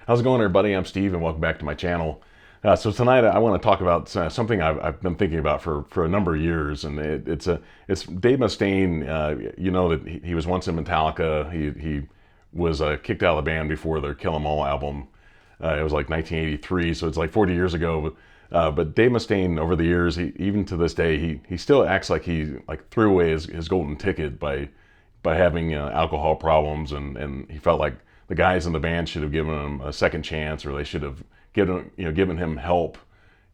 How's it going, everybody? I'm Steve, and welcome back to my channel. So tonight, I want to talk about something I've been thinking about for a number of years, and it's Dave Mustaine. You know that he was once in Metallica. He was kicked out of the band before their Kill 'Em All album. It was like 1983, so it's like 40 years ago. But Dave Mustaine, over the years, even to this day, he still acts like he threw away his golden ticket by having alcohol problems, and he felt like the guys in the band should have given him a second chance, or they should have given him help.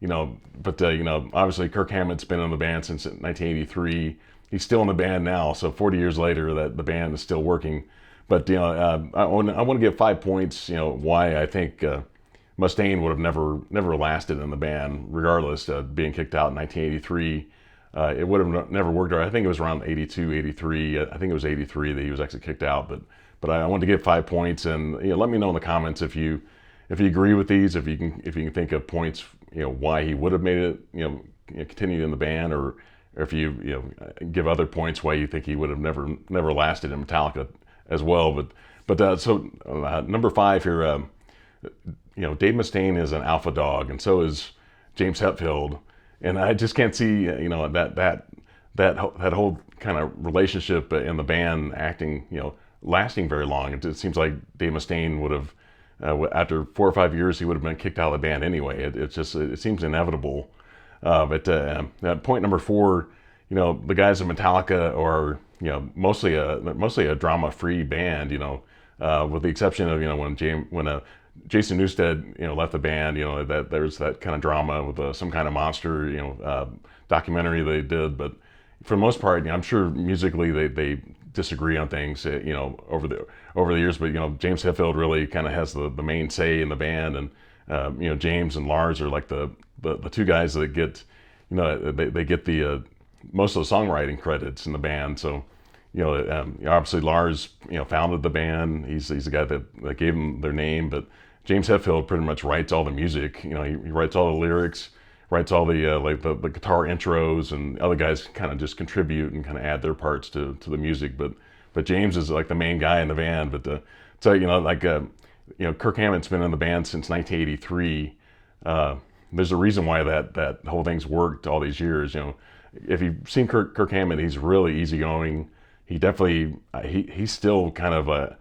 But obviously Kirk Hammett's been in the band since 1983. He's still in the band now, so 40 years later, that the band is still working. But I want to give 5 points. Why I think Mustaine would have never lasted in the band, regardless of being kicked out in 1983. It would have never worked. I think it was around 82, 83. I think it was 83 that he was actually kicked out. But I wanted to give 5 points, and let me know in the comments if you agree with these, if you can think of points why he would have made it continued in the band, or if you give other points why you think he would have never lasted in Metallica as well. But number 5 here, Dave Mustaine is an alpha dog, and so is James Hetfield, and I just can't see that whole kind of relationship in the band lasting very long. It seems like Dave Mustaine would have, after 4 or 5 years, he would have been kicked out of the band anyway. It seems inevitable. But point number 4, the guys in Metallica are mostly a drama-free band. With the exception of when Jason Newsted left the band, that there's that kind of drama with some kind of monster documentary they did. But for the most part, I'm sure musically they disagree on things over the years. But James Hetfield really kind of has the main say in the band, and James and Lars are like the two guys that get they get the most of the songwriting credits in the band. So obviously Lars founded the band. He's the guy that gave them their name. But James Hetfield pretty much writes all the music. He writes all the lyrics, writes all the the guitar intros, and other guys kind of just contribute and kind of add their parts to the music. But James is like the main guy in the band. But Kirk Hammett's been in the band since 1983. There's a reason why that whole thing's worked all these years. If you've seen Kirk Hammett, he's really easygoing. He definitely he's still kind of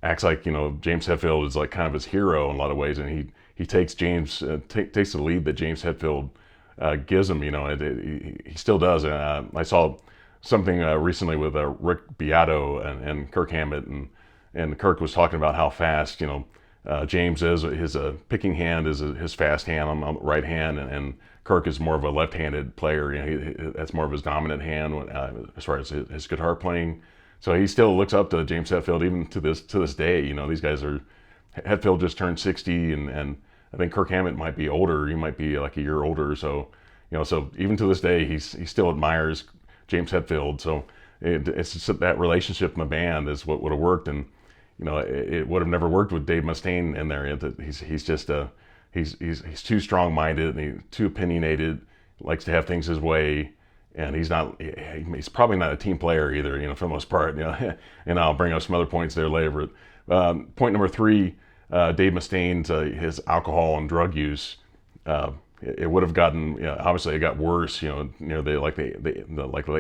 acts like James Hetfield is like kind of his hero in a lot of ways, and he takes takes the lead that James Hetfield gives him. He still does. I saw something recently with Rick Beato and Kirk Hammett, and Kirk was talking about how fast James is. His picking hand is his fast hand on the right hand, and Kirk is more of a left-handed player. That's more of his dominant hand as far as his guitar playing. So he still looks up to James Hetfield even to this day. These guys are. Hetfield just turned 60, and I think Kirk Hammett might be older. He might be like a year older. So so even to this day, he still admires James Hetfield. So it's just that relationship in the band is what would have worked, and it would have never worked with Dave Mustaine in there. He's just he's too strong-minded, and he's too opinionated. Likes to have things his way, and he's probably not a team player either. For the most part. And I'll bring up some other points there later. Point number 3, Dave Mustaine's his alcohol and drug use. It would have gotten obviously it got worse. Near the late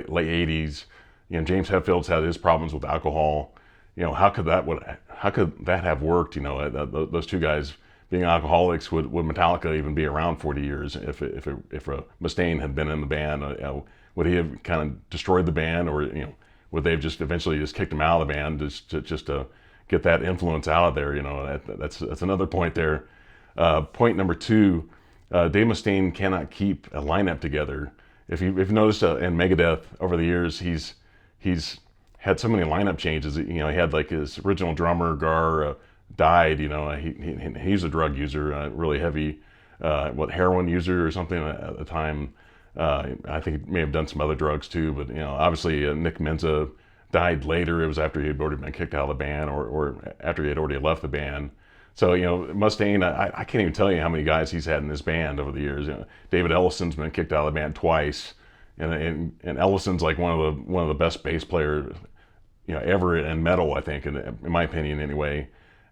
80s. James Hetfield's had his problems with alcohol. How could that have worked? Those two guys being alcoholics, would Metallica even be around 40 years if Mustaine had been in the band? Would he have kind of destroyed the band, or would they have just eventually just kicked him out of the band just to get that influence out of there? That's another point there. Point number 2, Dave Mustaine cannot keep a lineup together. If you've noticed in Megadeth over the years, he's had so many lineup changes. He had like his original drummer Gar died. He's a drug user, really heavy, heroin user or something at the time. I think he may have done some other drugs too. But obviously Nick Menza died later. It was after he had already been kicked out of the band, or after he had already left the band. So Mustaine, I can't even tell you how many guys he's had in his band over the years. David Ellison's been kicked out of the band twice. And Ellison's like one of the best bass players ever in metal, I think, in my opinion anyway.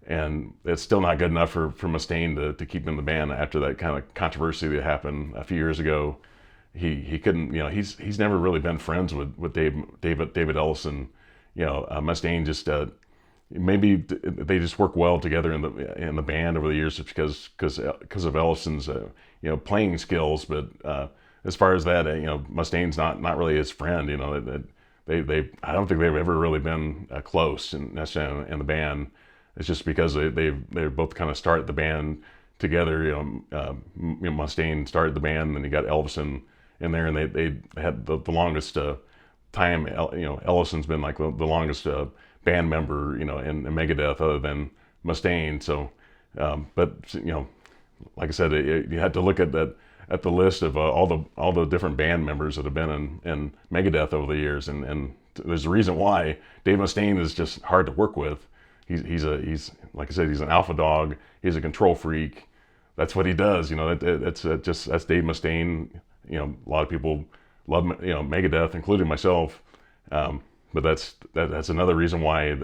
and it's still not good enough for Mustaine to keep in the band after that kind of controversy that happened a few years ago. He couldn't, you know, he's never really been friends with David Ellison. You know, Mustaine just maybe they just work well together in the band over the years just because of Ellison's you know, playing skills. But as far as that, you know, Mustaine's not really his friend. You know, they I don't think they've ever really been close necessarily in the band. It's just because they both kind of started the band together. You know, Mustaine started the band, and then you got Ellison in there, and they had the longest time. You know, Ellison's been like the longest band member, you know, in Megadeth, other than Mustaine. So, but you know, like I said, you had to look at the list of all the different band members that have been in Megadeth over the years, and there's a reason why Dave Mustaine is just hard to work with. He's like I said, he's an alpha dog. He's a control freak. That's what he does. You know, that's Dave Mustaine. You know, a lot of people love, you know, Megadeth, including myself. But that's another reason why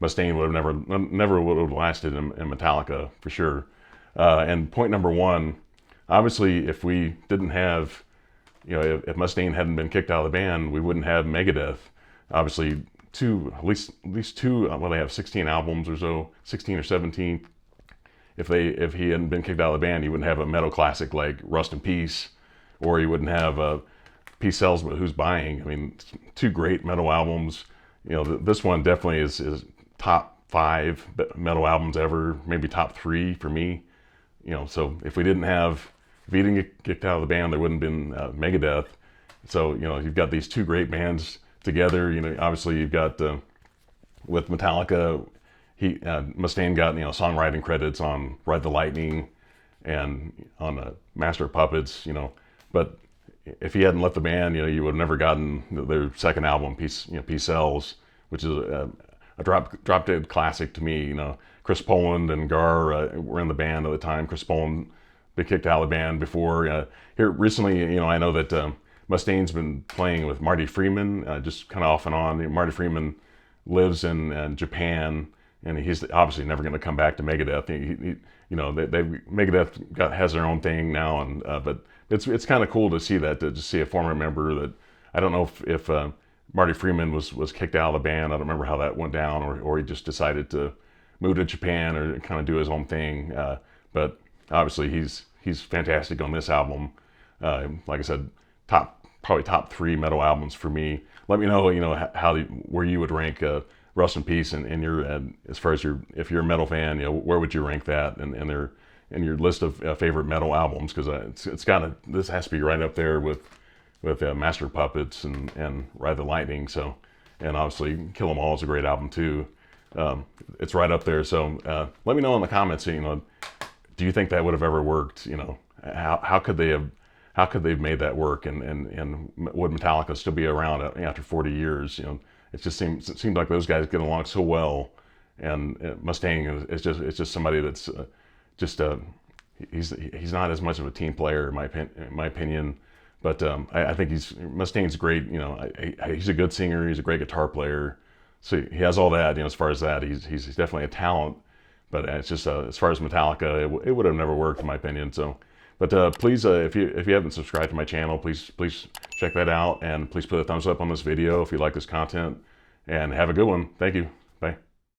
Mustaine would have never would have lasted in Metallica for sure. And point number one, obviously, if we didn't have, you know, if Mustaine hadn't been kicked out of the band, we wouldn't have Megadeth. Obviously, at least two. Well, they have 16 albums or so, 16 or 17. If he hadn't been kicked out of the band, he wouldn't have a metal classic like Rust in Peace, or he wouldn't have Peace Sells But Who's Buying. I mean, two great metal albums. You know, this one definitely is top 5 metal albums ever, maybe top 3 for me. You know, so if he didn't get kicked out of the band, there wouldn't have been Megadeth. So, you know, you've got these two great bands together. You know, obviously you've got with Metallica, Mustaine got, you know, songwriting credits on Ride the Lightning and on Master of Puppets. You know, but if he hadn't left the band, you know, you would have never gotten their second album, Peace Sells, which is a drop dead classic to me. You know, Chris Poland and Gar were in the band at the time. Chris Poland been kicked out of the band before. Here recently, you know, I know that Mustaine's been playing with Marty Friedman, just kind of off and on. Marty Friedman lives in Japan, and he's obviously never going to come back to Megadeth. You know, Megadeth has their own thing now, and but it's kind of cool to see that, to just see a former member that, I don't know if Marty Friedman was kicked out of the band. I don't remember how that went down, or he just decided to move to Japan or kind of do his own thing. But obviously he's fantastic on this album. Like I said, probably top 3 metal albums for me. Let me know, you know, where you would rank Rust in Peace in your, as far as if you're a metal fan, you know, where would you rank that in your list of favorite metal albums? Because this has to be right up there with Master of Puppets and Ride the Lightning. So, and obviously Kill 'Em All is a great album too. It's right up there. So let me know in the comments, you know, do you think that would have ever worked? You know, how could they have made that work, and would Metallica still be around after 40 years? You know, it seemed like those guys get along so well, and Mustaine is just somebody that's he's not as much of a team player in my opinion, but I think Mustaine's great. You know, he's a good singer, he's a great guitar player, so he has all that. You know, as far as that, he's definitely a talent. But it's just as far as Metallica, it would have never worked in my opinion. So. But please, if you haven't subscribed to my channel, please check that out, and please put a thumbs up on this video if you like this content, and have a good one. Thank you. Bye.